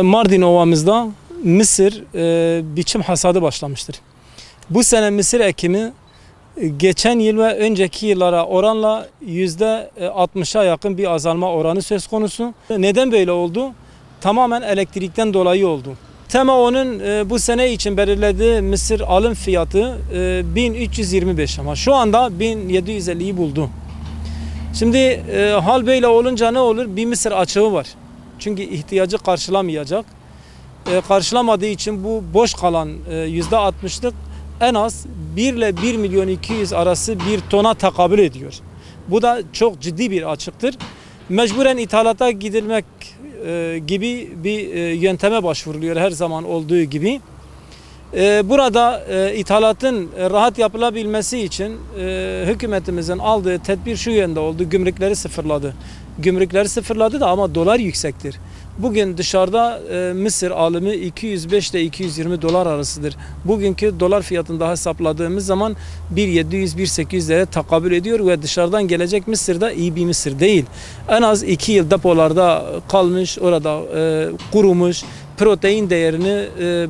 Mardin Ovamızda mısır biçim hasadı başlamıştır. Bu sene mısır ekimi geçen yıl ve önceki yıllara oranla %60'a yakın bir azalma oranı söz konusu. Neden böyle oldu? Tamamen elektrikten dolayı oldu. TEMAO'nun bu sene için belirlediği mısır alım fiyatı 1325 ama şu anda 1750'yi buldu. Şimdi hal böyle olunca ne olur? Bir mısır açığı var. Çünkü ihtiyacı karşılamayacak. Karşılamadığı için bu boş kalan %60'lık en az 1 ile 1 milyon 200 arası bir tona tekabül ediyor. Bu da çok ciddi bir açıktır. Mecburen ithalata gidilmek gibi bir yönteme başvuruluyor her zaman olduğu gibi. Burada ithalatın rahat yapılabilmesi için hükümetimizin aldığı tedbir şu yönde oldu. Gümrükleri sıfırladı. Gümrükleri sıfırladı da ama dolar yüksektir. Bugün dışarıda mısır alımı 205 ile 220 dolar arasıdır. Bugünkü dolar fiyatında hesapladığımız zaman 1.700-1.800'lere tekabül ediyor ve dışarıdan gelecek mısır da iyi bir mısır değil. En az 2 yıl depolarda kalmış, orada kurumuş, protein değerini,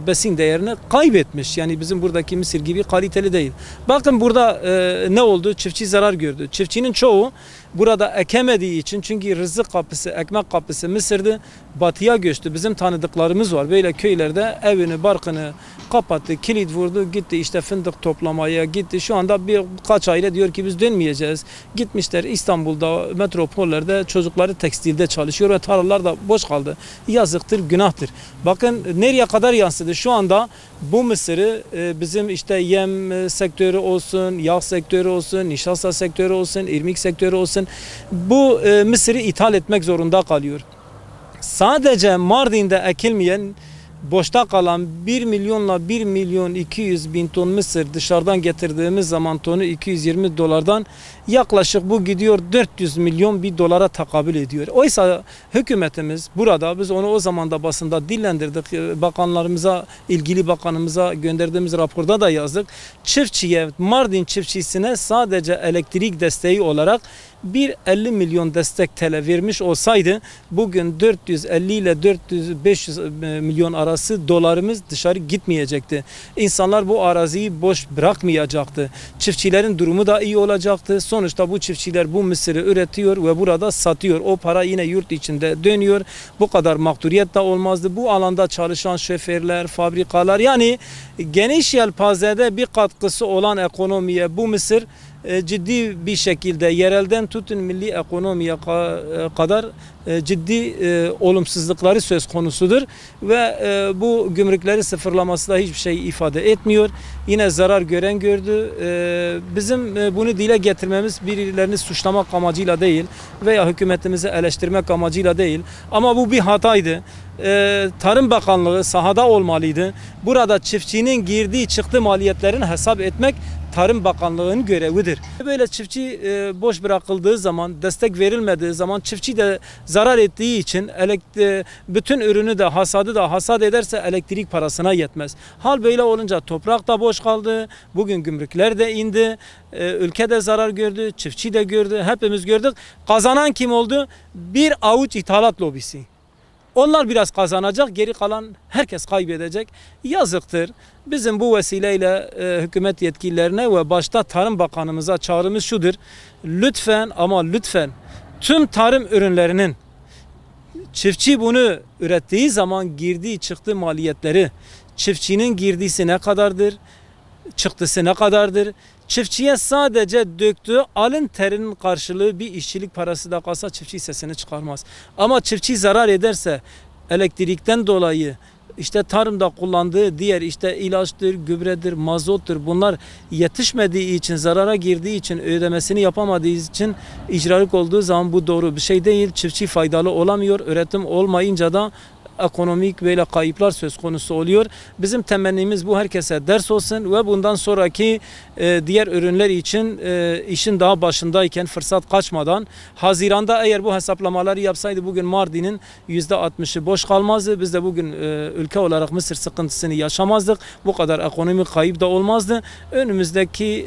besin değerini kaybetmiş. Yani bizim buradaki mısır gibi kaliteli değil. Bakın burada ne oldu? Çiftçi zarar gördü. Çiftçinin çoğu burada ekemediği için, çünkü rızık kapısı, ekmek kapısı Mısır'dı, batıya göçtü. Bizim tanıdıklarımız var. Böyle köylerde evini, barkını kapattı, kilit vurdu, gitti işte fındık toplamaya gitti. Şu anda birkaç aile diyor ki biz dönmeyeceğiz. Gitmişler İstanbul'da, metropollerde çocukları tekstilde çalışıyor ve tarlalar da boş kaldı. Yazıktır, günahtır. Bakın nereye kadar yansıdı. Şu anda bu mısırı bizim işte yem sektörü olsun, yağ sektörü olsun, nişasta sektörü olsun, irmik sektörü olsun, bu mısırı ithal etmek zorunda kalıyor. Sadece Mardin'de ekilmeyen, boşta kalan 1 milyonla 1 milyon 200 bin ton mısır dışarıdan getirdiğimiz zaman tonu 220 dolardan yaklaşık bu gidiyor 400 milyon bir dolara tekabül ediyor. Oysa hükümetimiz burada, biz onu o zaman da basında dillendirdik, bakanlarımıza, ilgili bakanımıza gönderdiğimiz raporda da yazdık. Çiftçiye, Mardin çiftçisine sadece elektrik desteği olarak 50 milyon destek TL vermiş olsaydı bugün 450 ile 400-500 milyon arası dolarımız dışarı gitmeyecekti. İnsanlar bu araziyi boş bırakmayacaktı. Çiftçilerin durumu da iyi olacaktı. Sonuçta bu çiftçiler bu mısırı üretiyor ve burada satıyor. O para yine yurt içinde dönüyor. Bu kadar mağduriyet de olmazdı. Bu alanda çalışan şoförler, fabrikalar, yani geniş yelpazede bir katkısı olan ekonomiye bu mısır ciddi bir şekilde yerelden tutun milli ekonomiye kadar ciddi olumsuzlukları söz konusudur ve bu gümrükleri sıfırlaması da hiçbir şey ifade etmiyor. Yine zarar gören gördü. Bizim bunu dile getirmemiz birilerini suçlamak amacıyla değil veya hükümetimizi eleştirmek amacıyla değil, ama bu bir hataydı. Tarım Bakanlığı sahada olmalıydı. Burada çiftçinin girdiği çıktığı maliyetlerini hesap etmek Tarım Bakanlığı'nın görevidir. Böyle çiftçi boş bırakıldığı zaman, destek verilmediği zaman çiftçi de zarar ettiği için bütün ürünü de hasadı da hasat ederse elektrik parasına yetmez. Hal böyle olunca toprak da boş kaldı. Bugün gümrükler de indi. Ülke de zarar gördü. Çiftçi de gördü. Hepimiz gördük. Kazanan kim oldu? Bir avuç ithalat lobisi. Onlar biraz kazanacak, geri kalan herkes kaybedecek. Yazıktır. Bizim bu vesileyle hükümet yetkililerine ve başta Tarım Bakanımıza çağrımız şudur. Lütfen ama lütfen tüm tarım ürünlerinin, çiftçi bunu ürettiği zaman girdiği çıktığı maliyetleri, çiftçinin girdisi ne kadardır, çıktısı ne kadardır? Çiftçiye sadece döktüğü alın terinin karşılığı bir işçilik parası da kalsa çiftçi sesini çıkarmaz. Ama çiftçi zarar ederse elektrikten dolayı, işte tarımda kullandığı diğer işte ilaçtır, gübredir, mazottur, bunlar yetişmediği için, zarara girdiği için, ödemesini yapamadığı için icralık olduğu zaman bu doğru bir şey değil. Çiftçi faydalı olamıyor. Üretim olmayınca da ekonomik böyle kayıplar söz konusu oluyor. Bizim temennimiz bu, herkese ders olsun ve bundan sonraki diğer ürünler için işin daha başındayken, fırsat kaçmadan, Haziran'da eğer bu hesaplamaları yapsaydı bugün Mardin'in %60'ı boş kalmazdı. Biz de bugün ülke olarak mısır sıkıntısını yaşamazdık. Bu kadar ekonomik kayıp da olmazdı. Önümüzdeki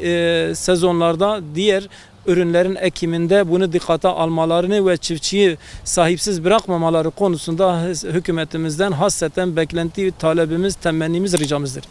sezonlarda diğer ürünlerin ekiminde bunu dikkate almalarını ve çiftçiyi sahipsiz bırakmamaları konusunda hükümetimizden hasreten beklenti, talebimiz, temennimiz, ricamızdır.